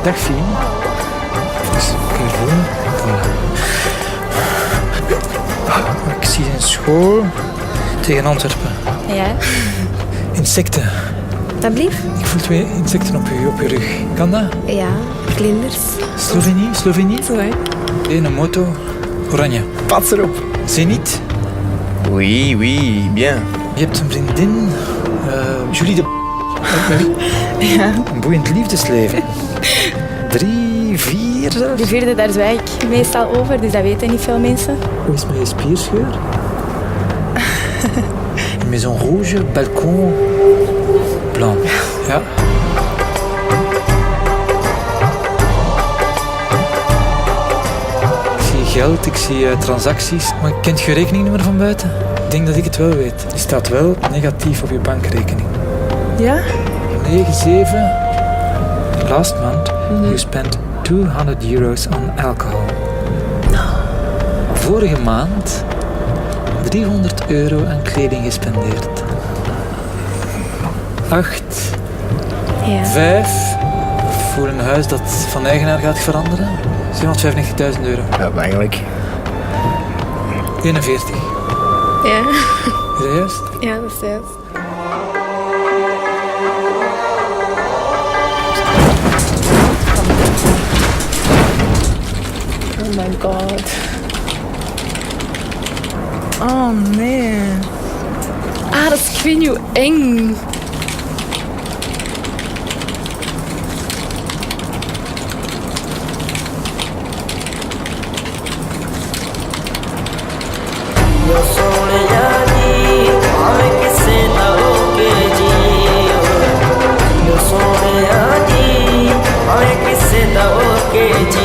Dag Fien. Dus, gewoon. Voilà. Ik zie een school tegen Antwerpen. Ja, Insecten. alsjeblieft. Ik voel 2 insecten op je rug. Kan dat? Ja, vlinders. Slovenie? Zo, hè. Een moto. Oranje. Pas erop. Zenit. Oui, oui, bien. Je hebt een vriendin. Julie de... Ja. Een boeiend liefdesleven. 3, 4 zelfs. De vierde, daar zwijg ik meestal over, dus dat weten niet veel mensen. Hoe is het met je spierscheur? Maison rouge, balkon, blanc. Ja. Ik zie geld, ik zie transacties. Maar kent je rekeningnummer van buiten? Ik denk dat ik het wel weet. Die staat wel negatief op je bankrekening. Ja? 9-7. Last month, you spent €200 on alcohol. Vorige maand €300 aan kleding gespendeerd. 8, Ja. 5 voor een huis dat van eigenaar gaat veranderen. €795.000. Ja, eigenlijk. 41. Ja. Is dat juist? Ja, dat is juist. Oh my god. Oh nee. Ah, dat is, ik weet niet hoe eng. Yo soleya ji, aave kisse da hoge ji. Yo soleya ji, aave kisse da hoge ji.